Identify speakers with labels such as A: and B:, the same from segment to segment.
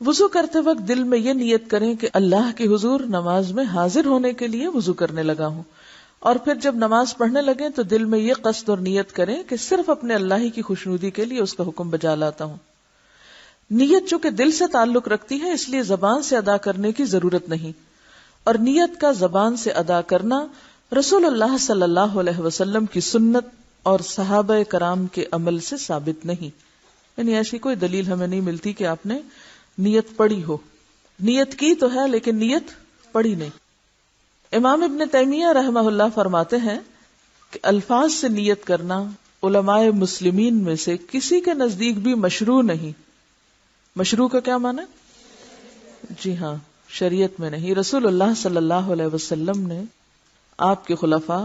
A: وضو کرتے وقت دل میں یہ نیت کریں کہ اللہ کے حضور نماز میں حاضر ہونے کے لیے وضو کرنے لگا ہوں، اور پھر جب نماز پڑھنے لگیں تو دل میں یہ قصد اور نیت کریں کہ صرف اپنے اللہ ہی کی خوشنودی کے لیے اس کا حکم بجا لاتا ہوں۔ نیت چونکہ دل سے تعلق رکھتی ہے اس لیے زبان سے ادا کرنے کی ضرورت نہیں، اور نیت کا زبان سے ادا کرنا رسول اللہ صلی اللہ علیہ وسلم کی سنت اور صحابہ کرام کے عمل سے ثابت نہیں، یعنی ایسی کوئی دلیل ہمیں نہیں ملتی کہ آپ نے نیت پڑھی ہو۔ نیت کی تو ہے لیکن نیت پڑھی نہیں۔ امام ابن تیمیہ رحمہ اللہ فرماتے ہیں کہ الفاظ سے نیت کرنا علماء مسلمین میں سے کسی کے نزدیک بھی مشروع نہیں۔ مشروع کا کیا معنی؟ جی ہاں، شریعت میں نہیں۔ رسول اللہ صلی اللہ علیہ وسلم نے، آپ کے خلفاء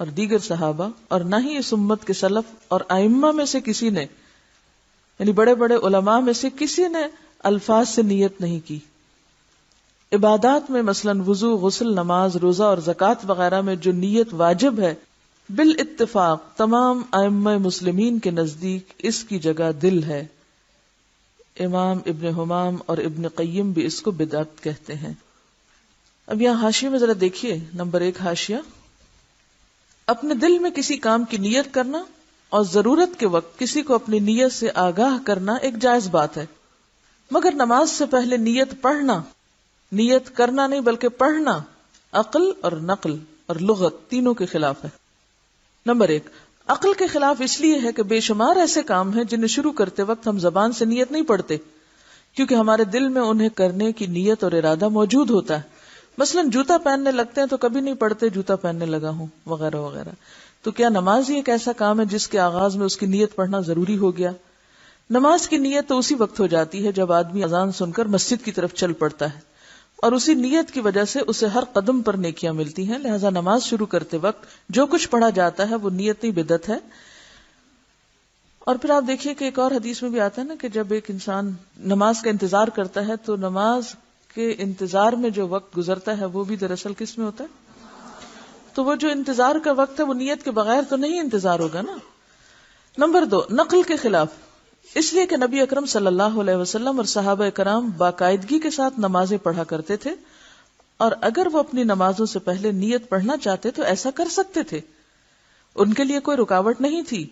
A: اور دیگر صحابہ، اور نہ ہی اس امت کے سلف اور ائمہ میں سے کسی نے، یعنی بڑے بڑے علماء میں سے کسی نے الفاظ سے نیت نہیں کی۔ عبادات میں مثلاً وضو، غسل، نماز، روزہ اور زکوٰۃ وغیرہ میں جو نیت واجب ہے، بالاتفاق تمام ائمہ مسلمین کے نزدیک اس کی جگہ دل ہے۔ امام ابن حمام اور ابن قیم بھی اس کو بدعت کہتے ہیں۔ اب یہاں حاشیے میں ذرا دیکھیے، نمبر 1 حاشیہ، اپنے دل میں کسی کام کی نیت کرنا اور ضرورت کے وقت کسی کو اپنی نیت سے آگاہ کرنا ایک جائز بات ہے، مگر نماز سے پہلے نیت پڑھنا، نیت کرنا نہیں بلکہ پڑھنا، عقل اور نقل اور لغت تینوں کے خلاف ہے۔ نمبر 1، عقل کے خلاف اس لیے ہے کہ بے شمار ایسے کام ہیں جنہیں شروع کرتے وقت ہم زبان سے نیت نہیں پڑھتے، کیونکہ ہمارے دل میں انہیں کرنے کی نیت اور ارادہ موجود ہوتا ہے۔ مثلاً جوتا پہننے لگتے ہیں تو کبھی نہیں پڑھتے جوتا پہننے لگا ہوں وغیرہ وغیرہ۔ تو کیا نماز ہی ایک ایسا کام ہے جس کے آغاز میں اس کی نیت پڑھنا ضروری ہو گیا؟ نماز کی نیت تو اسی وقت ہو جاتی ہے جب آدمی اذان سن کر مسجد کی طرف چل پڑتا ہے، اور اسی نیت کی وجہ سے اسے ہر قدم پر نیکیاں ملتی ہیں۔ لہذا نماز شروع کرتے وقت جو کچھ پڑھا جاتا ہے وہ نیت نہیں بدعت ہے۔ اور پھر آپ دیکھیے کہ ایک اور حدیث میں بھی آتا ہے نا کہ جب ایک انسان نماز کا انتظار کرتا ہے تو نماز کے انتظار میں جو وقت گزرتا ہے وہ بھی دراصل کس میں ہوتا ہے؟ تو وہ جو انتظار کا وقت ہے وہ نیت کے بغیر تو نہیں انتظار ہوگا نا۔ نمبر 2، نقل کے خلاف، اس لیے کہ نبی اکرم صلی اللہ علیہ وسلم اور صحابہ کرام باقاعدگی کے ساتھ نمازیں پڑھا کرتے تھے، اور اگر وہ اپنی نمازوں سے پہلے نیت پڑھنا چاہتے تو ایسا کر سکتے تھے، ان کے لیے کوئی رکاوٹ نہیں تھی۔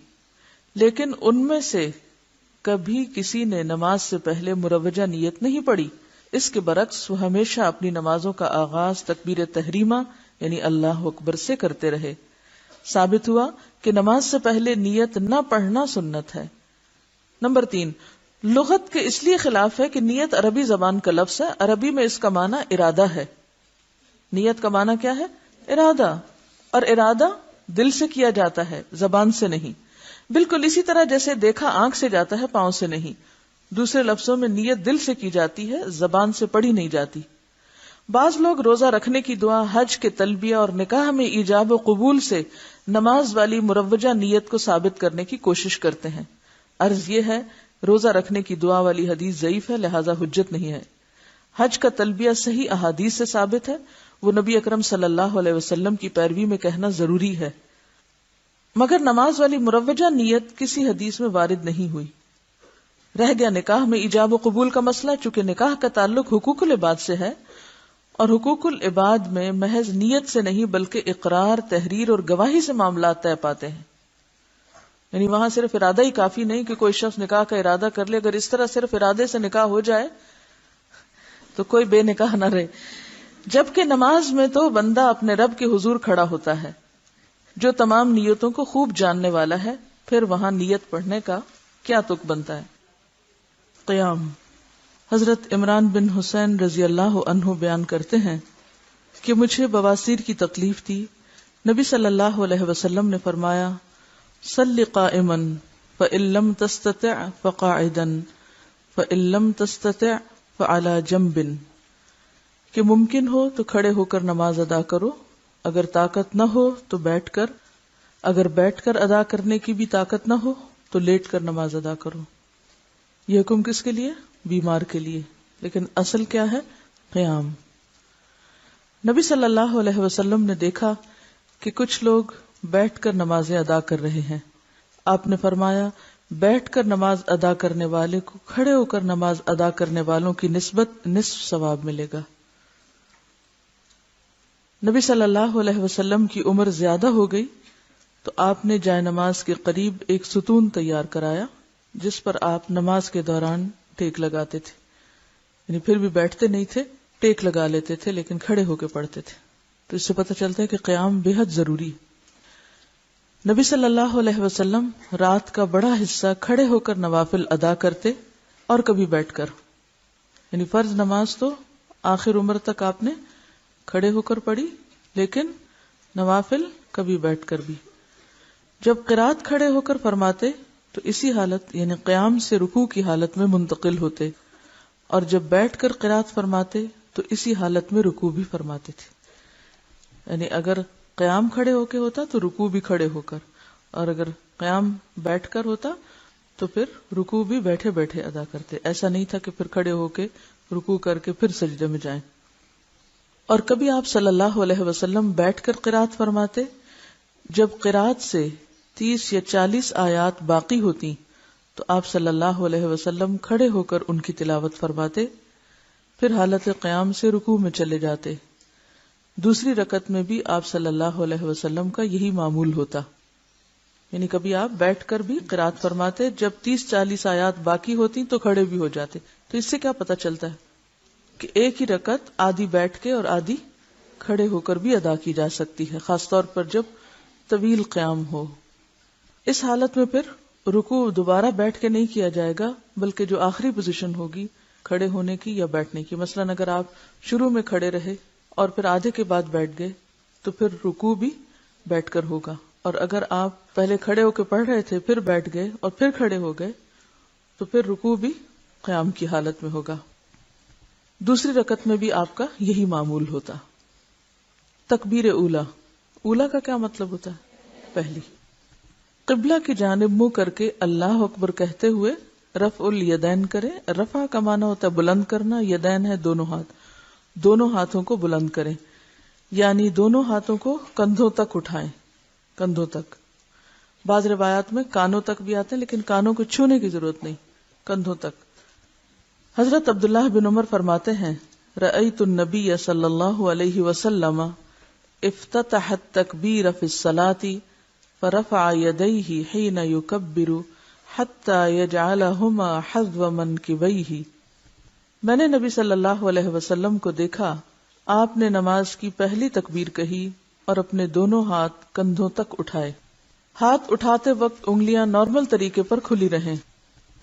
A: لیکن ان میں سے کبھی کسی نے نماز سے پہلے مروجہ نیت نہیں پڑھی، اس کے برعکس وہ ہمیشہ اپنی نمازوں کا آغاز تکبیر تحریمہ یعنی اللہ اکبر سے کرتے رہے۔ ثابت ہوا کہ نماز سے پہلے نیت نہ پڑھنا سنت ہے۔ نمبر 3، لغت کے اس لیے خلاف ہے کہ نیت عربی زبان کا لفظ ہے، عربی میں اس کا معنی ارادہ ہے۔ نیت کا معنی کیا ہے؟ ارادہ، اور ارادہ دل سے کیا جاتا ہے، زبان سے نہیں۔ بالکل اسی طرح جیسے دیکھا آنکھ سے جاتا ہے، پاؤں سے نہیں۔ دوسرے لفظوں میں نیت دل سے کی جاتی ہے، زبان سے پڑھی نہیں جاتی۔ بعض لوگ روزہ رکھنے کی دعا، حج کے تلبیہ اور نکاح میں ایجاب و قبول سے نماز والی مروجہ نیت کو ثابت کرنے کی کوشش کرتے ہیں۔ عرض یہ ہے، روزہ رکھنے کی دعا والی حدیث ضعیف ہے، لہذا حجت نہیں ہے۔ حج کا تلبیہ صحیح احادیث سے ثابت ہے، وہ نبی اکرم صلی اللہ علیہ وسلم کی پیروی میں کہنا ضروری ہے، مگر نماز والی مروجہ نیت کسی حدیث میں وارد نہیں ہوئی۔ رہ گیا نکاح میں ایجاب و قبول کا مسئلہ، چونکہ نکاح کا تعلق حقوق العباد سے ہے، اور حقوق العباد میں محض نیت سے نہیں بلکہ اقرار، تحریر اور گواہی سے معاملات طے پاتے ہیں۔ یعنی وہاں صرف ارادہ ہی کافی نہیں کہ کوئی شخص نکاح کا ارادہ کر لے، اگر اس طرح صرف ارادے سے نکاح ہو جائے تو کوئی بے نکاح نہ رہے۔ جبکہ نماز میں تو بندہ اپنے رب کے حضور کھڑا ہوتا ہے جو تمام نیتوں کو خوب جاننے والا ہے، پھر وہاں نیت پڑھنے کا کیا تک بنتا ہے؟ قیام۔ حضرت عمران بن حسین رضی اللہ عنہ بیان کرتے ہیں کہ مجھے بواسیر کی تکلیف تھی، نبی صلی اللہ علیہ وسلم نے فرمایا، صلی قائما فإن لم تستطع فقاعدا فإن لم تستطع فعلى جنب، کہ ممکن ہو تو کھڑے ہو کر نماز ادا کرو، اگر طاقت نہ ہو تو بیٹھ کر، اگر بیٹھ کر ادا کرنے کی بھی طاقت نہ ہو تو لیٹ کر نماز ادا کرو۔ یہ حکم کس کے لیے؟ بیمار کے لیے، لیکن اصل کیا ہے؟ قیام۔ نبی صلی اللہ علیہ وسلم نے دیکھا کہ کچھ لوگ بیٹھ کر نمازیں ادا کر رہے ہیں۔ آپ نے فرمایا، بیٹھ کر نماز ادا کرنے والے کو کھڑے ہو کر نماز ادا کرنے والوں کی نسبت نصف ثواب ملے گا۔ نبی صلی اللہ علیہ وسلم کی عمر زیادہ ہو گئی تو آپ نے جائے نماز کے قریب ایک ستون تیار کرایا جس پر آپ نماز کے دوران ٹیک لگاتے تھے، یعنی پھر بھی بیٹھتے نہیں تھے، ٹیک لگا لیتے تھے لیکن کھڑے ہو کے پڑھتے تھے۔ تو اس سے پتہ چلتا ہے کہ قیام بے حد ضروری ہے۔ نبی صلی اللہ علیہ وسلم رات کا بڑا حصہ کھڑے ہو کر نوافل ادا کرتے اور کبھی بیٹھ کر، یعنی فرض نماز تو آخر عمر تک آپ نے کھڑے ہو کر پڑھی، لیکن نوافل کبھی بیٹھ کر بھی۔ جب قرات کھڑے ہو کر فرماتے تو اسی حالت یعنی قیام سے رکوع کی حالت میں منتقل ہوتے، اور جب بیٹھ کر قرات فرماتے تو اسی حالت میں رکوع بھی فرماتے تھے، یعنی اگر قیام کھڑے ہو کے ہوتا تو رکوع بھی کھڑے ہو کر، اور اگر قیام بیٹھ کر ہوتا تو پھر رکوع بھی بیٹھے بیٹھے ادا کرتے۔ ایسا نہیں تھا کہ پھر کھڑے ہو کے رکوع کر کے پھر سجدے میں جائیں۔ اور کبھی آپ صلی اللہ علیہ وسلم بیٹھ کر قرات فرماتے، جب قرات سے 30 یا 40 آیات باقی ہوتی تو آپ صلی اللہ علیہ وسلم کھڑے ہو کر ان کی تلاوت فرماتے، پھر حالت قیام سے رکوع میں چلے جاتے۔ دوسری رکعت میں بھی آپ صلی اللہ علیہ وسلم کا یہی معمول ہوتا، یعنی کبھی آپ بیٹھ کر بھی قرات فرماتے، جب 30-40 آیات باقی ہوتی تو کھڑے بھی ہو جاتے۔ تو اس سے کیا پتہ چلتا ہے کہ ایک ہی رکعت آدھی بیٹھ کے اور آدھی کھڑے ہو کر بھی ادا کی جا سکتی ہے، خاص طور پر جب طویل قیام ہو۔ اس حالت میں پھر رکوع دوبارہ بیٹھ کے نہیں کیا جائے گا، بلکہ جو آخری پوزیشن ہوگی کھڑے ہونے کی یا بیٹھنے کی، مثلا اگر آپ شروع میں کھڑے رہے اور پھر آدھے کے بعد بیٹھ گئے تو پھر رکوع بھی بیٹھ کر ہوگا، اور اگر آپ پہلے کھڑے ہو کے پڑھ رہے تھے پھر بیٹھ گئے اور پھر کھڑے ہو گئے تو پھر رکوع بھی قیام کی حالت میں ہوگا۔ دوسری رکعت میں بھی آپ کا یہی معمول ہوتا۔ تکبیر اولا، اولا کا کیا مطلب ہوتا ہے؟ پہلی۔ قبلہ کی جانب منہ کر کے اللہ اکبر کہتے ہوئے رفع الیدین کرے۔ رفع کا معنی ہوتا ہے بلند کرنا، یدین ہے دونوں ہاتھ، دونوں ہاتھوں کو بلند کریں، یعنی دونوں ہاتھوں کو کندھوں تک اٹھائیں، کندھوں تک۔ بعض روایات میں کانوں تک بھی آتے ہیں لیکن کانوں کو چھونے کی ضرورت نہیں، کندھوں تک۔ حضرت عبداللہ بن عمر فرماتے ہیں، رأیت النبی صلی اللہ علیہ وسلم افتتح التکبیر فی الصلاۃ فرفع یدیہ حین یکبر حتی یجعلہما حذو منکبیہ۔ میں نے نبی صلی اللہ علیہ وسلم کو دیکھا، آپ نے نماز کی پہلی تکبیر کہی اور اپنے دونوں ہاتھ کندھوں تک اٹھائے۔ ہاتھ اٹھاتے وقت انگلیاں نارمل طریقے پر کھلی رہیں،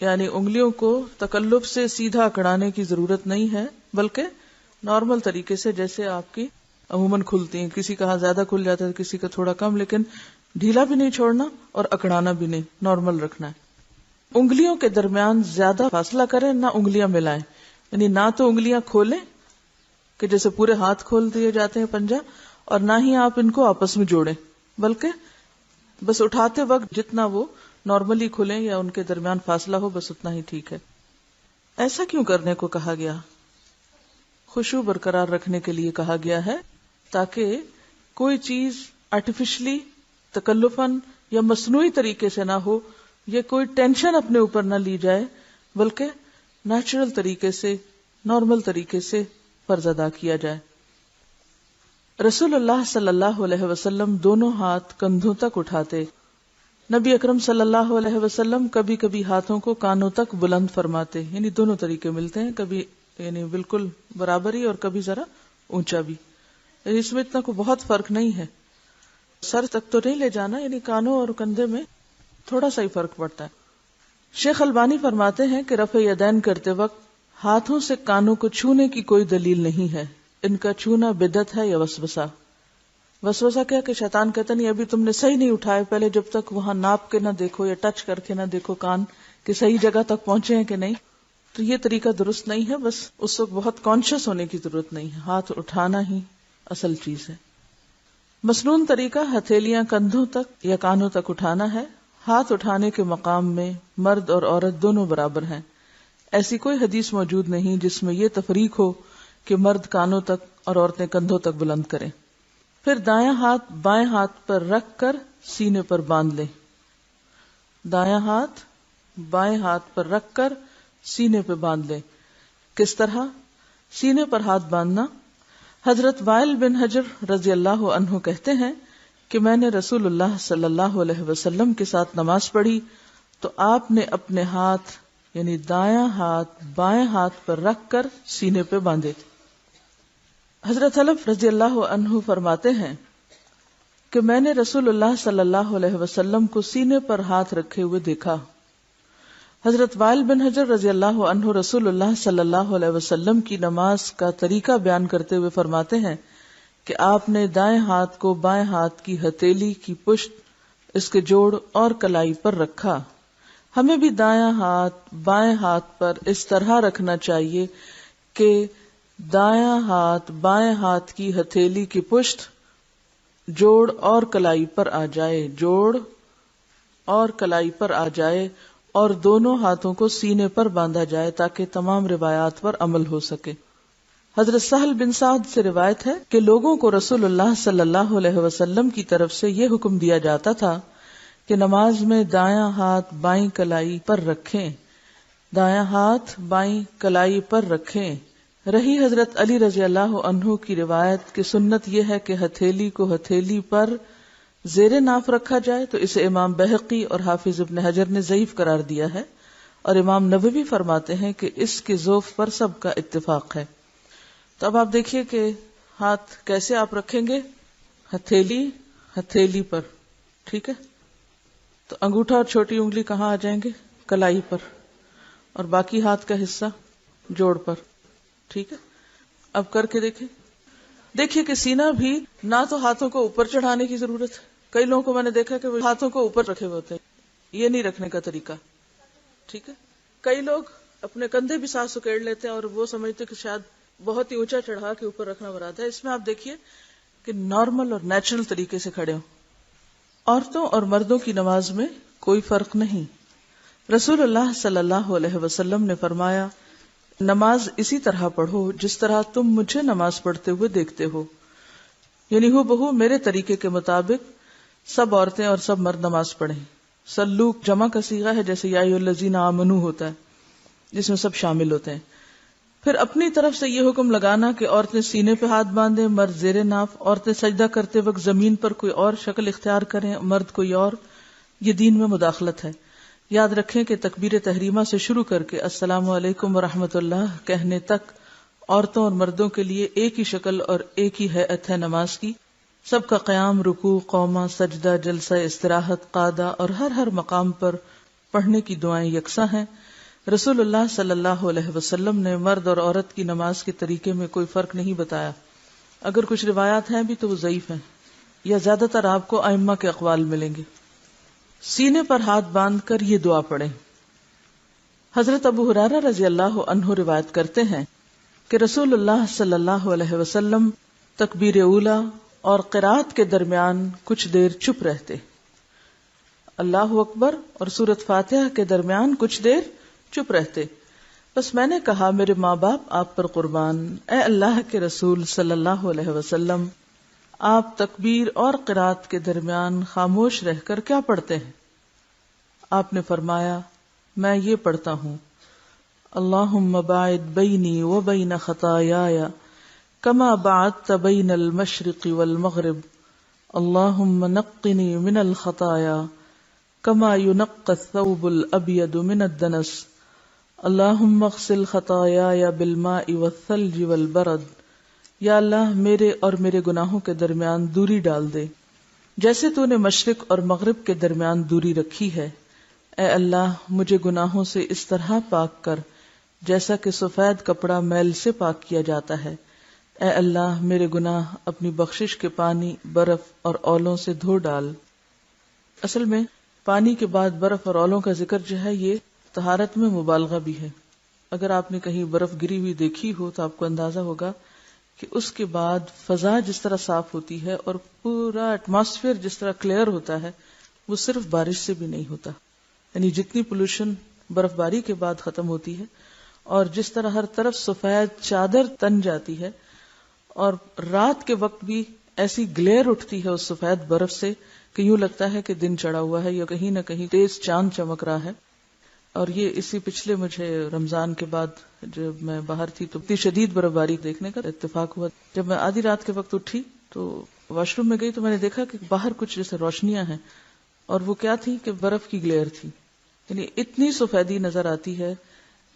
A: یعنی انگلیوں کو تکلف سے سیدھا اکڑانے کی ضرورت نہیں ہے، بلکہ نارمل طریقے سے جیسے آپ کی عموماً کھلتی ہیں، کسی کا ہاتھ زیادہ کھل جاتا ہے کسی کا تھوڑا کم، لیکن ڈھیلا بھی نہیں چھوڑنا اور اکڑانا بھی نہیں، نارمل رکھنا ہے۔ انگلیوں کے درمیان زیادہ فاصلہ کریں، نہ انگلیاں ملائیں، یعنی نہ تو انگلیاں کھولیں کہ جیسے پورے ہاتھ کھول دیے جاتے ہیں پنجہ، اور نہ ہی آپ ان کو آپس میں جوڑیں، بلکہ بس اٹھاتے وقت جتنا وہ نارملی کھلیں یا ان کے درمیان فاصلہ ہو بس اتنا ہی ٹھیک ہے۔ ایسا کیوں کرنے کو کہا گیا؟ خشوع برقرار رکھنے کے لیے کہا گیا ہے، تاکہ کوئی چیز آرٹیفیشلی تکلفاً یا مصنوعی طریقے سے نہ ہو، یا کوئی ٹینشن اپنے اوپر نہ لی جائے، بلکہ نیچرل طریقے سے، نارمل طریقے سے فرض ادا کیا جائے۔ رسول اللہ صلی اللہ علیہ وسلم دونوں ہاتھ کندھوں تک اٹھاتے۔ نبی اکرم صلی اللہ علیہ وسلم کبھی کبھی ہاتھوں کو کانوں تک بلند فرماتے، یعنی دونوں طریقے ملتے ہیں، کبھی یعنی بالکل برابری اور کبھی ذرا اونچا بھی، یعنی اس میں اتنا کوئی بہت فرق نہیں ہے، سر تک تو نہیں لے جانا، یعنی کانوں اور کندھے میں تھوڑا سا ہی فرق پڑتا ہے۔ شیخ البانی فرماتے ہیں کہ رفع یدین کرتے وقت ہاتھوں سے کانوں کو چھونے کی کوئی دلیل نہیں ہے، ان کا چھونا بدعت ہے یا وسوسہ۔ وسوسہ کیا کہ شیطان کہتا نہیں ابھی تم نے صحیح نہیں اٹھائے، پہلے جب تک وہاں ناپ کے نہ دیکھو یا ٹچ کر کے نہ دیکھو کان کہ صحیح جگہ تک پہنچے ہیں کہ نہیں، تو یہ طریقہ درست نہیں ہے۔ بس اس وقت بہت کانشیس ہونے کی ضرورت نہیں ہے، ہاتھ اٹھانا ہی اصل چیز ہے۔ مسنون طریقہ ہتھیلیاں کندھوں تک یا کانوں تک اٹھانا ہے۔ ہاتھ اٹھانے کے مقام میں مرد اور عورت دونوں برابر ہیں، ایسی کوئی حدیث موجود نہیں جس میں یہ تفریق ہو کہ مرد کانوں تک اور عورتیں کندھوں تک بلند کریں۔ پھر دایاں ہاتھ بائیں ہاتھ پر رکھ کر سینے پر باندھ لیں۔ دایاں ہاتھ بائیں ہاتھ پر رکھ کر سینے پہ باندھ لیں۔ کس طرح؟ سینے پر ہاتھ باندھنا۔ حضرت وائل بن حجر رضی اللہ عنہ کہتے ہیں کہ میں نے رسول اللہ صلی اللہ علیہ وسلم کے ساتھ نماز پڑھی تو آپ نے اپنے ہاتھ یعنی دایاں ہاتھ بائیں ہاتھ پر رکھ کر سینے پہ باندھے۔ حضرت حلف رضی اللہ عنہ فرماتے ہیں کہ میں نے رسول اللہ صلی اللہ علیہ وسلم کو سینے پر ہاتھ رکھے ہوئے دیکھا۔ حضرت وائل بن حجر رضی اللہ عنہ رسول اللہ صلی اللہ علیہ وسلم کی نماز کا طریقہ بیان کرتے ہوئے فرماتے ہیں کہ آپ نے دائیں ہاتھ کو بائیں ہاتھ کی ہتھیلی کی پشت، اس کے جوڑ اور کلائی پر رکھا۔ ہمیں بھی دایاں ہاتھ بائیں ہاتھ پر اس طرح رکھنا چاہیے کہ دایاں ہاتھ بائیں ہاتھ کی ہتھیلی کی پشت، جوڑ اور کلائی پر آ جائے، جوڑ اور کلائی پر آ جائے، اور دونوں ہاتھوں کو سینے پر باندھا جائے تاکہ تمام روایات پر عمل ہو سکے۔ حضرت سہل بن سعد سے روایت ہے کہ لوگوں کو رسول اللہ صلی اللہ علیہ وسلم کی طرف سے یہ حکم دیا جاتا تھا کہ نماز میں دایاں ہاتھ بائیں کلائی پر رکھیں، دایاں ہاتھ بائیں کلائی پر رکھیں۔ رہی حضرت علی رضی اللہ عنہ کی روایت کہ سنت یہ ہے کہ ہتھیلی کو ہتھیلی پر زیر ناف رکھا جائے، تو اسے امام بہقی اور حافظ ابن حجر نے ضعیف قرار دیا ہے، اور امام نووی فرماتے ہیں کہ اس کے ضعف پر سب کا اتفاق ہے۔ تو اب آپ دیکھیے کہ ہاتھ کیسے آپ رکھیں گے، ہتھیلی پر، ٹھیک ہے؟ تو انگوٹھا اور چھوٹی انگلی کہاں آ جائیں گے؟ کلائی پر، اور باقی ہاتھ کا حصہ جوڑ پر، ٹھیک ہے؟ اب کر کے دیکھیے کہ سینہ بھی نہ تو ہاتھوں کو اوپر چڑھانے کی ضرورت ہے، کئی لوگوں کو میں نے دیکھا کہ وہ ہاتھوں کو اوپر رکھے ہوئے ہوتے ہیں، یہ نہیں رکھنے کا طریقہ، ٹھیک ہے؟ کئی لوگ اپنے کندھے بھی ساتھ سکیڑ لیتے ہیں اور وہ سمجھتے کہ شاید بہت ہی اونچا چڑھا کے اوپر رکھنا مراد ہے۔ اس میں آپ دیکھیے کہ نارمل اور نیچرل طریقے سے کھڑے ہوں۔ عورتوں اور مردوں کی نماز میں کوئی فرق نہیں۔ رسول اللہ صلی اللہ علیہ وسلم نے فرمایا، نماز اسی طرح پڑھو جس طرح تم مجھے نماز پڑھتے ہوئے دیکھتے ہو، یعنی ہو بہو میرے طریقے کے مطابق سب عورتیں اور سب مرد نماز پڑھیں۔ سلو جمع کا صیغہ ہے، جیسے یا ایھا الذین آمنوا ہوتا ہے جس میں سب شامل ہوتے ہیں۔ پھر اپنی طرف سے یہ حکم لگانا کہ عورتیں سینے پہ ہاتھ باندھیں، مرد زیر ناف، عورتیں سجدہ کرتے وقت زمین پر کوئی اور شکل اختیار کریں، مرد کوئی اور، یہ دین میں مداخلت ہے۔ یاد رکھیں کہ تکبیر تحریمہ سے شروع کر کے السلام علیکم ورحمۃ اللہ کہنے تک عورتوں اور مردوں کے لیے ایک ہی شکل اور ایک ہی ہیئت ہے نماز کی۔ سب کا قیام، رکوع، قومہ، سجدہ، جلسہ استراحت، قعدہ اور ہر مقام پر پڑھنے کی دعائیں یکساں ہیں۔ رسول اللہ صلی اللہ علیہ وسلم نے مرد اور عورت کی نماز کے طریقے میں کوئی فرق نہیں بتایا۔ اگر کچھ روایات ہیں بھی تو وہ ضعیف ہیں، یا زیادہ تر آپ کو ائمہ کے اقوال ملیں گے۔ سینے پر ہاتھ باندھ کر یہ دعا پڑھیں۔ حضرت ابو ہریرہ رضی اللہ عنہ روایت کرتے ہیں کہ رسول اللہ صلی اللہ علیہ وسلم تکبیر اولیٰ اور قرات کے درمیان کچھ دیر چپ رہتے، اللہ اکبر اور سورۃ فاتحہ کے درمیان کچھ دیر چپ رہتے۔ بس میں نے کہا، میرے ماں باپ آپ پر قربان، اے اللہ کے رسول صلی اللہ علیہ وسلم، آپ تکبیر اور قرات کے درمیان خاموش رہ کر کیا پڑھتے ہیں؟ آپ نے فرمایا، میں یہ پڑھتا ہوں، اللہم باعد بینی و بین خطایای کما بعدت بین المشرق والمغرب، اللہم نقنی من الخطایا کما ینقی الثوب الابیض من الدنس، اللہم اغسل خطایای بالماء والثلج والبرد۔ یا اللہ میرے اور میرے گناہوں کے درمیان دوری ڈال دے جیسے تو نے مشرق اور مغرب کے درمیان دوری رکھی ہے۔ اے اللہ مجھے گناہوں سے اس طرح پاک کر جیسا کہ سفید کپڑا میل سے پاک کیا جاتا ہے۔ اے اللہ میرے گناہ اپنی بخشش کے پانی، برف اور اولوں سے دھو ڈال۔ اصل میں پانی کے بعد برف اور اولوں کا ذکر جو ہے یہ طہارت میں مبالغہ بھی ہے۔ اگر آپ نے کہیں برف گری ہوئی دیکھی ہو تو آپ کو اندازہ ہوگا کہ اس کے بعد فضا جس طرح صاف ہوتی ہے اور پورا ایٹماسفیئر جس طرح کلیئر ہوتا ہے، وہ صرف بارش سے بھی نہیں ہوتا۔ یعنی جتنی پولوشن برف باری کے بعد ختم ہوتی ہے اور جس طرح ہر طرف سفید چادر تن جاتی ہے، اور رات کے وقت بھی ایسی گلیئر اٹھتی ہے اس سفید برف سے کہ یوں لگتا ہے کہ دن چڑھا ہوا ہے یا کہیں نہ کہیں تیز چاند چمک رہا ہے۔ اور یہ اسی پچھلے مجھے رمضان کے بعد جب میں باہر تھی تو اتنی شدید برف باری دیکھنے کا اتفاق ہوا. جب میں آدھی رات کے وقت اٹھی تو واش روم میں گئی تو میں نے دیکھا کہ باہر کچھ جیسے روشنیاں ہیں، اور وہ کیا تھی کہ برف کی گلیئر تھی. یعنی اتنی سفیدی نظر آتی ہے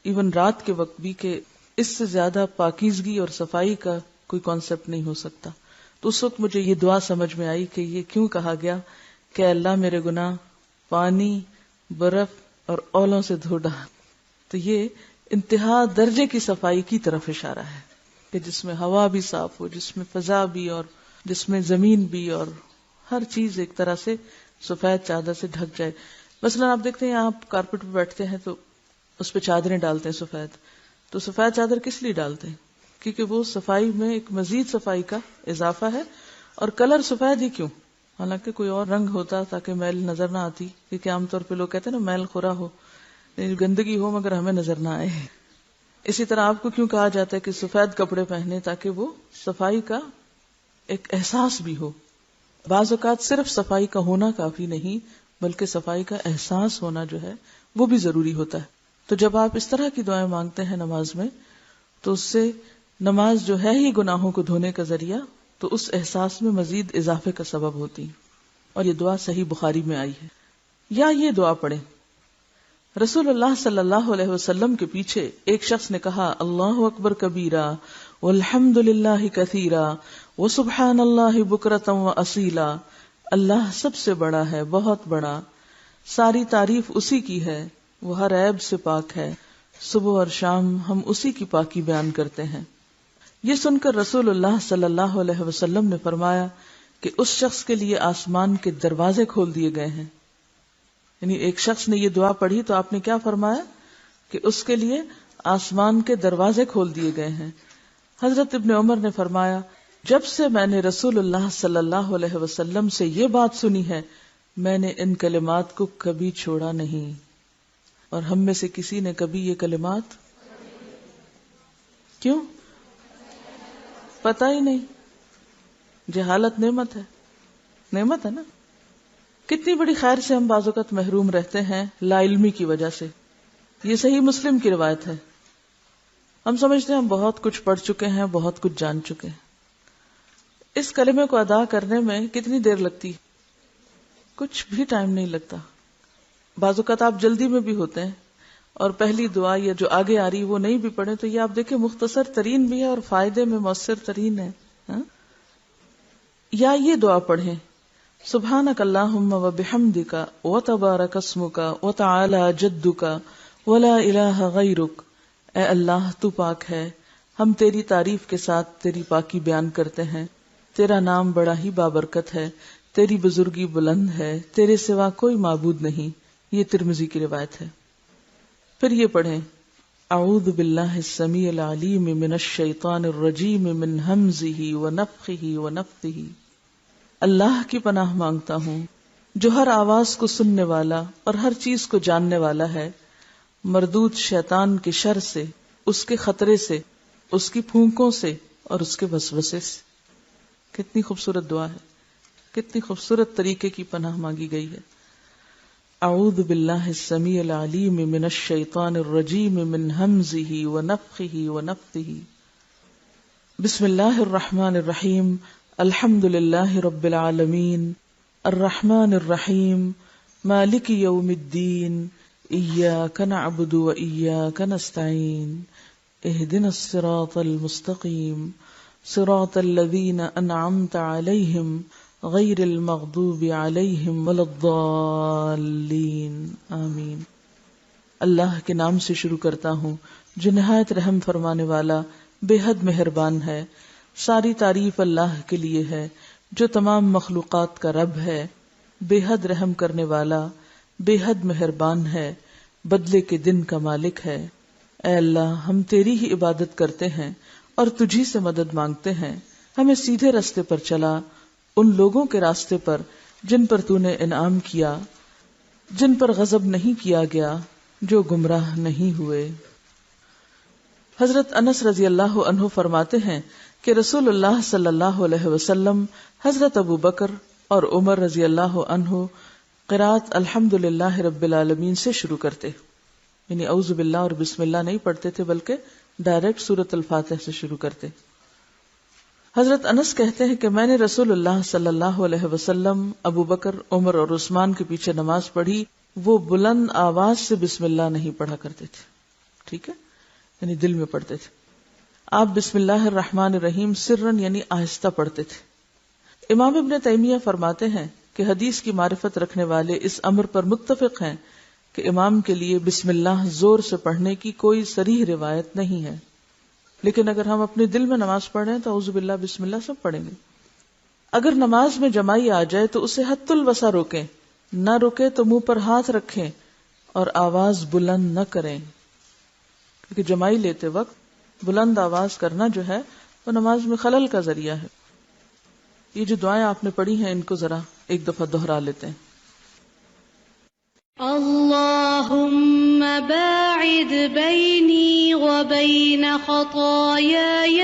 A: ایون رات کے وقت بھی کہ اس سے زیادہ پاکیزگی اور صفائی کا کوئی کانسیپٹ نہیں ہو سکتا. تو اس وقت مجھے یہ دعا سمجھ میں آئی کہ یہ کیوں کہا گیا کہ اللہ میرے گناہ پانی، برف اور اولوں سے دھو ڈال. تو یہ انتہا درجے کی صفائی کی طرف اشارہ ہے کہ جس میں ہوا بھی صاف ہو، جس میں فضا بھی، اور جس میں زمین بھی، اور ہر چیز ایک طرح سے سفید چادر سے ڈھک جائے. مثلا آپ دیکھتے ہیں آپ کارپیٹ پہ بیٹھتے ہیں تو اس پہ چادریں ڈالتے ہیں سفید. تو سفید چادر کس لیے ڈالتے ہیں؟ کیونکہ وہ صفائی میں ایک مزید صفائی کا اضافہ ہے. اور کلر سفید ہی کیوں؟ حالانکہ کوئی اور رنگ ہوتا تاکہ میل نظر نہ آتی، کیونکہ عام طور پہ لوگ کہتے ہیں نا میل خورا ہو، گندگی ہو مگر ہمیں نظر نہ آئے. اسی طرح آپ کو کیوں کہا جاتا ہے کہ سفید کپڑے پہنے؟ تاکہ وہ صفائی کا ایک احساس بھی ہو. بعض اوقات صرف صفائی کا ہونا کافی نہیں بلکہ صفائی کا احساس ہونا جو ہے وہ بھی ضروری ہوتا ہے. تو جب آپ اس طرح کی دعائیں مانگتے ہیں نماز میں تو اس سے نماز جو ہے ہی گناہوں کو دھونے کا ذریعہ، تو اس احساس میں مزید اضافے کا سبب ہوتی. اور یہ دعا صحیح بخاری میں آئی ہے. یا یہ دعا پڑھیں، رسول اللہ صلی اللہ علیہ وسلم کے پیچھے ایک شخص نے کہا اللہ اکبر کبیرہ والحمد للہ کثیرہ وسبحان اللہ بکرۃ واصیلا. اللہ سب سے بڑا ہے، بہت بڑا، ساری تعریف اسی کی ہے، وہ ہر عیب سے پاک ہے، صبح اور شام ہم اسی کی پاکی بیان کرتے ہیں. یہ سن کر رسول اللہ صلی اللہ علیہ وسلم نے فرمایا کہ اس شخص کے لیے آسمان کے دروازے کھول دیے گئے ہیں. یعنی ایک شخص نے یہ دعا پڑھی تو آپ نے کیا فرمایا کہ اس کے لیے آسمان کے دروازے کھول دیے گئے ہیں. حضرت ابن عمر نے فرمایا جب سے میں نے رسول اللہ صلی اللہ علیہ وسلم سے یہ بات سنی ہے میں نے ان کلمات کو کبھی چھوڑا نہیں. اور ہم میں سے کسی نے کبھی یہ کلمات کیوں؟ پتہ ہی نہیں. جہالت نعمت ہے، نعمت ہے نا. کتنی بڑی خیر سے ہم بعض اوقات محروم رہتے ہیں لا علمی کی وجہ سے. یہ صحیح مسلم کی روایت ہے. ہم سمجھتے ہیں ہم بہت کچھ پڑھ چکے ہیں، بہت کچھ جان چکے ہیں. اس کلمے کو ادا کرنے میں کتنی دیر لگتی؟ کچھ بھی ٹائم نہیں لگتا. بعض اوقات آپ جلدی میں بھی ہوتے ہیں اور پہلی دعا یا جو آگے آ رہی وہ نہیں بھی پڑھیں تو یہ آپ دیکھیں مختصر ترین بھی ہے اور فائدے میں مؤثر ترین ہے. یا یہ دعا پڑھیں سبحانک اللہم و بحمدک و تبارک اسمک و تعالی جدک ولا الہ غیرک. اے اللہ تو پاک ہے، ہم تیری تعریف کے ساتھ تیری پاکی بیان کرتے ہیں. تیرا نام بڑا ہی بابرکت ہے، تیری بزرگی بلند ہے، تیرے سوا کوئی معبود نہیں. یہ ترمذی کی روایت ہے. پھر یہ پڑھیں اعوذ باللہ السمیع العلیم من الشیطان الرجیم من ہمزہ ونفخہ ونفثہ. اللہ کی پناہ مانگتا ہوں جو ہر آواز کو سننے والا اور ہر چیز کو جاننے والا ہے، مردود شیطان کے شر سے، اس کے خطرے سے، اس کی پھونکوں سے اور اس کے وسوسے سے. کتنی خوبصورت دعا ہے، کتنی خوبصورت طریقے کی پناہ مانگی گئی ہے. اعوذ باللہ السمیع العلیم من الشیطان الرجیم من ہمزہ ونفخہ ونفثہ. بسم اللہ الرحمن الرحیم. الحمد للہ رب العالمین الرحمن الرحیم مالک یوم الدین ایاک نعبد و ایاک نستعین اہدنا الصراط المستقیم صراط الذین انعمت علیہم غیر المغضوب علیہم ولا الضالین آمین. اللہ کے نام سے شروع کرتا ہوں جو نہایت رحم فرمانے والا بے حد مہربان ہے. ساری تعریف اللہ کے لیے ہے جو تمام مخلوقات کا رب ہے، بے حد رحم کرنے والا، بے حد مہربان ہے، بدلے کے دن کا مالک ہے. اے اللہ ہم تیری ہی عبادت کرتے ہیں اور تجھی سے مدد مانگتے ہیں. ہمیں سیدھے راستے پر چلا، ان لوگوں کے راستے پر جن پر تو نے انعام کیا، جن پر غضب نہیں کیا گیا، جو گمراہ نہیں ہوئے. حضرت انس رضی اللہ عنہ فرماتے ہیں کہ رسول اللہ صلی اللہ علیہ وسلم حضرت ابو بکر اور عمر رضی اللہ عنہ قرات الحمد للہ رب العالمین سے شروع کرتے. یعنی اعوذ باللہ اور بسم اللہ نہیں پڑھتے تھے بلکہ ڈائریکٹ سورۃ الفاتحہ سے شروع کرتے. حضرت انس کہتے ہیں کہ میں نے رسول اللہ صلی اللہ علیہ وسلم، ابو بکر، عمر اور عثمان کے پیچھے نماز پڑھی، وہ بلند آواز سے بسم اللہ نہیں پڑھا کرتے تھے. ٹھیک ہے، یعنی دل میں پڑھتے تھے. آپ بسم اللہ الرحمن الرحیم سرن یعنی آہستہ پڑھتے تھے. امام ابن تیمیہ فرماتے ہیں کہ حدیث کی معرفت رکھنے والے اس امر پر متفق ہیں کہ امام کے لیے بسم اللہ زور سے پڑھنے کی کوئی صریح روایت نہیں ہے، لیکن اگر ہم اپنے دل میں نماز پڑھ رہے ہیں تو اعوذ باللہ بسم اللہ سب پڑھیں گے. اگر نماز میں جمائی آ جائے تو اسے حد الوسع روکیں، نہ رکے تو منہ پر ہاتھ رکھیں اور آواز بلند نہ کریں، کیونکہ جمائی لیتے وقت بلند آواز کرنا جو ہے وہ نماز میں خلل کا ذریعہ ہے. یہ جو دعائیں آپ نے پڑھی ہیں ان کو ذرا ایک دفعہ دوہرا لیتے ہیں.
B: اللهم باعد بيني وبين خطاياي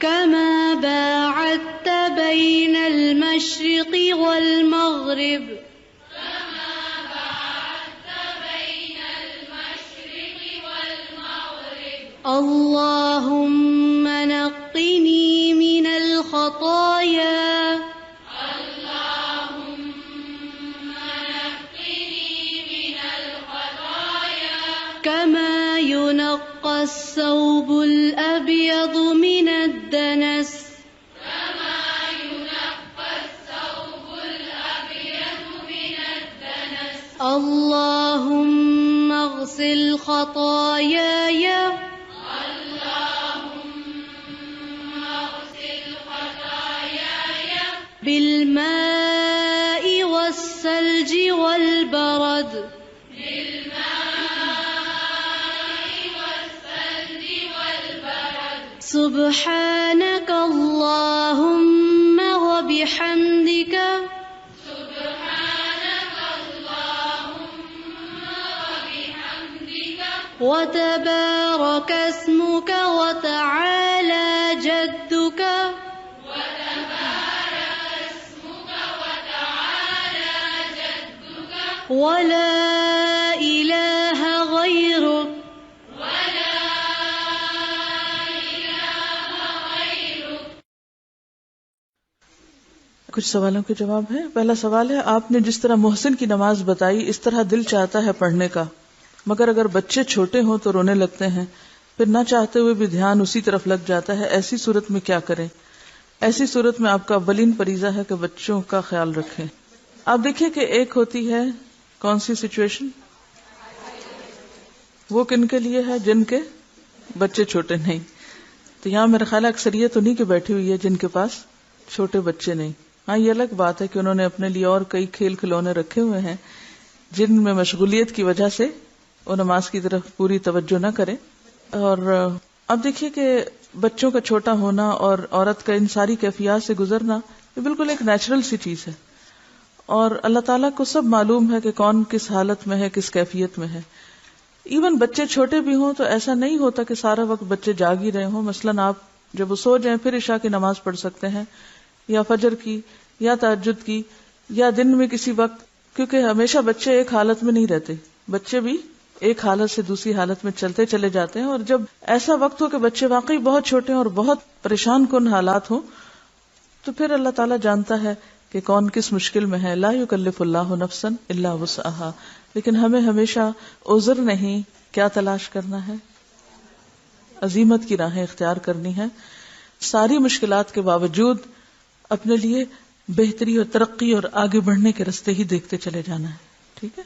B: كما باعدت بين المشرق والمغرب اللهم نقني من الخطايا كما ينقى الثوب الأبيض من الدنس اللهم اغسل خطاياي بالماء والثلج والبرد سبحانك اللهم وبحمدك وتبارك اسمك وتعالى جدك ولا إله غيرك
A: کچھ سوالوں کے جواب ہیں. پہلا سوال ہے، آپ نے جس طرح محسن کی نماز بتائی اس طرح دل چاہتا ہے پڑھنے کا، مگر اگر بچے چھوٹے ہوں تو رونے لگتے ہیں، پھر نہ چاہتے ہوئے بھی دھیان اسی طرف لگ جاتا ہے، ایسی صورت میں کیا کریں؟ ایسی صورت میں آپ کا اولین فریضہ ہے کہ بچوں کا خیال رکھیں. آپ دیکھیں کہ ایک ہوتی ہے کون سی سچویشن، وہ کن کے لیے ہے؟ جن کے بچے چھوٹے نہیں. تو یہاں میرا خیال اکثریت انہیں کی بیٹھی ہوئی ہے جن کے پاس چھوٹے بچے نہیں. ہاں یہ الگ بات ہے کہ انہوں نے اپنے لیے اور کئی کھیل کھلونے رکھے ہوئے ہیں جن میں مشغولیت کی وجہ سے وہ نماز کی طرف پوری توجہ نہ کریں. اور اب دیکھیے کہ بچوں کا چھوٹا ہونا اور عورت کا ان ساری کیفیات سے گزرنا یہ بالکل ایک نیچرل سی چیز ہے، اور اللہ تعالیٰ کو سب معلوم ہے کہ کون کس حالت میں ہے، کس کیفیت میں ہے. ایون بچے چھوٹے بھی ہوں تو ایسا نہیں ہوتا کہ سارا وقت بچے جاگ ہی رہے ہوں. مثلاً آپ جب وہ سو جائیں پھر عشاء کی نماز پڑھ سکتے ہیں، یا فجر کی، یا تہجد کی، یا دن میں کسی وقت، کیونکہ ہمیشہ بچے ایک حالت میں نہیں رہتے، بچے بھی ایک حالت سے دوسری حالت میں چلتے چلے جاتے ہیں. اور جب ایسا وقت ہو کہ بچے واقعی بہت چھوٹے ہیں اور بہت پریشان کن حالات ہوں تو پھر اللہ تعالیٰ جانتا ہے کہ کون کس مشکل میں ہے. لا یکلف اللہ نفسا الا وسعها. لیکن ہمیں ہمیشہ عذر نہیں، کیا تلاش کرنا ہے؟ عزیمت کی راہیں اختیار کرنی ہے. ساری مشکلات کے باوجود اپنے لیے بہتری اور ترقی اور آگے بڑھنے کے راستے ہی دیکھتے چلے جانا ہے. ٹھیک ہے.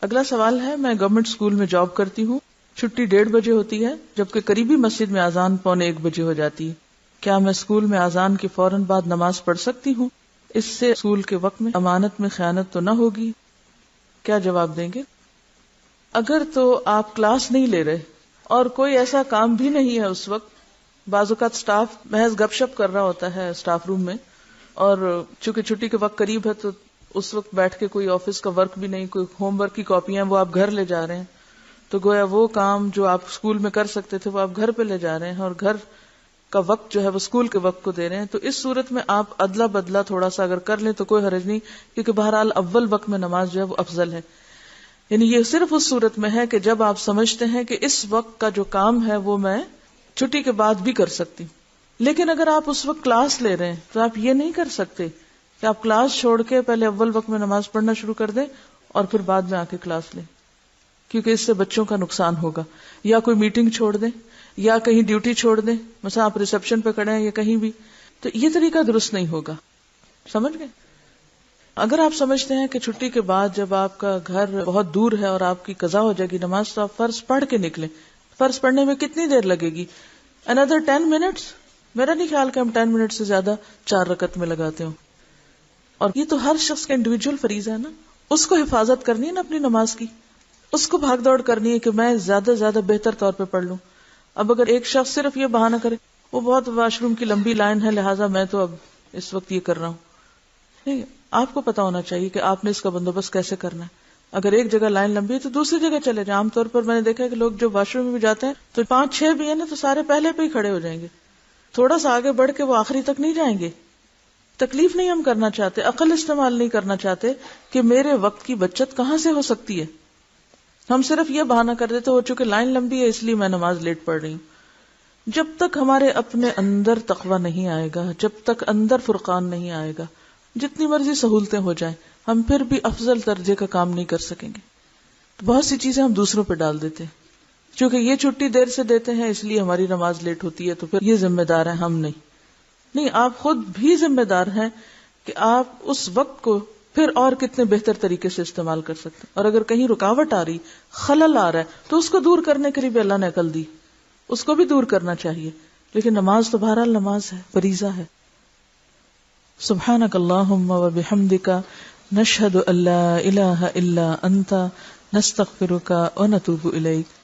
A: اگلا سوال ہے، میں گورنمنٹ اسکول میں جاب کرتی ہوں، چھٹی 1:30 بجے ہوتی ہے جبکہ قریبی مسجد میں اذان 1:45 بجے ہو جاتی ہے. کیا میں اسکول میں اذان کے فوراً بعد نماز پڑھ سکتی ہوں؟ اس سے اسکول کے وقت میں امانت میں خیانت تو نہ ہوگی؟ کیا جواب دیں گے؟ اگر تو آپ کلاس نہیں لے رہے اور کوئی ایسا کام بھی نہیں ہے اس وقت، بعض اوقات اسٹاف محض گپ شپ کر رہا ہوتا ہے اسٹاف روم میں، اور چونکہ چھٹی کے وقت قریب ہے تو اس وقت بیٹھ کے کوئی آفس کا ورک بھی نہیں، کوئی ہوم ورک کی کاپیاں وہ آپ گھر لے جا رہے ہیں، تو گویا وہ کام جو آپ اسکول میں کر سکتے تھے وہ آپ گھر پہ لے جا رہے ہیں، اور گھر کا وقت جو ہے وہ اسکول کے وقت کو دے رہے ہیں، تو اس صورت میں آپ ادلا بدلا تھوڑا سا اگر کر لیں تو کوئی حرج نہیں، کیونکہ بہرحال اول وقت میں نماز جو ہے وہ افضل ہے. یعنی یہ صرف اس صورت میں ہے کہ جب آپ سمجھتے ہیں کہ اس وقت کا جو کام ہے وہ میں چھٹی کے بعد بھی کر سکتی. لیکن اگر آپ اس وقت کلاس لے رہے ہیں تو آپ یہ نہیں کر سکتے کہ آپ کلاس چھوڑ کے پہلے اول وقت میں نماز پڑھنا شروع کر دیں اور پھر بعد میں آ کے کلاس لیں، کیونکہ اس سے بچوں کا نقصان ہوگا. یا کوئی میٹنگ چھوڑ دیں یا کہیں ڈیوٹی چھوڑ دیں، مثلا آپ ریسپشن پہ کھڑے ہیں یا کہیں بھی، تو یہ طریقہ درست نہیں ہوگا. سمجھ گئے؟ اگر آپ سمجھتے ہیں کہ چھٹی کے بعد جب آپ کا گھر بہت دور ہے اور آپ کی قضا ہو جائے گی نماز، تو آپ فرض پڑھ کے نکلیں. فرض پڑھنے میں کتنی دیر لگے گی؟ another 10 minutes. میرا نہیں خیال کہ ہم 10 منٹ سے زیادہ 4 رکعت میں لگاتے ہوں. اور یہ تو ہر شخص کا انڈیویجول فریضہ ہے نا، اس کو حفاظت کرنی ہے نا اپنی نماز کی، اس کو بھاگ دوڑ کرنی ہے کہ میں زیادہ سے زیادہ بہتر طور پہ پڑھ لوں. اب اگر ایک شخص صرف یہ بہانہ کرے وہ بہت واش روم کی لمبی لائن ہے لہٰذا میں تو اب اس وقت یہ کر رہا ہوں، نہیں، آپ کو پتا ہونا چاہیے کہ آپ نے اس کا بندوبست کیسے کرنا ہے. اگر ایک جگہ لائن لمبی ہے تو دوسری جگہ چلے جائیں. عام طور پر میں نے دیکھا ہے کہ لوگ جو واش روم میں بھی جاتے ہیں تو 5-6 بھی ہیں نا تو سارے پہلے پہ ہی کھڑے ہو جائیں گے، تھوڑا سا آگے بڑھ کے وہ آخری تک نہیں جائیں گے. تکلیف نہیں ہم کرنا چاہتے، عقل استعمال نہیں کرنا چاہتے کہ میرے وقت کی بچت کہاں سے ہو سکتی ہے. ہم صرف یہ بہانہ کر دیتے ہو چونکہ لائن لمبی ہے اس لیے میں نماز لیٹ پڑھ رہی ہوں. جب تک ہمارے اپنے اندر تقویٰ نہیں آئے گا، جب تک اندر فرقان نہیں آئے گا، جتنی مرضی سہولتیں ہو جائیں ہم پھر بھی افضل درجے کا کام نہیں کر سکیں گے. بہت سی چیزیں ہم دوسروں پہ ڈال دیتے ہیں، چونکہ یہ چھٹی دیر سے دیتے ہیں اس لیے ہماری نماز لیٹ ہوتی ہے، تو پھر یہ ذمہ دار ہیں ہم نہیں، آپ خود بھی ذمہ دار ہیں کہ آپ اس وقت کو پھر اور کتنے بہتر طریقے سے استعمال کر سکتے ہیں. اور اگر کہیں رکاوٹ آ رہی، خلل آ رہا ہے تو اس کو دور کرنے کے لیے بھی اللہ نے عقل دی، اس کو بھی دور کرنا چاہیے. لیکن نماز تو بہرحال نماز ہے، فریضہ ہے. سبحانک اللہم و بحمدک نشہد ان لا الہ الا انت نستغفرک و نتوب الیک.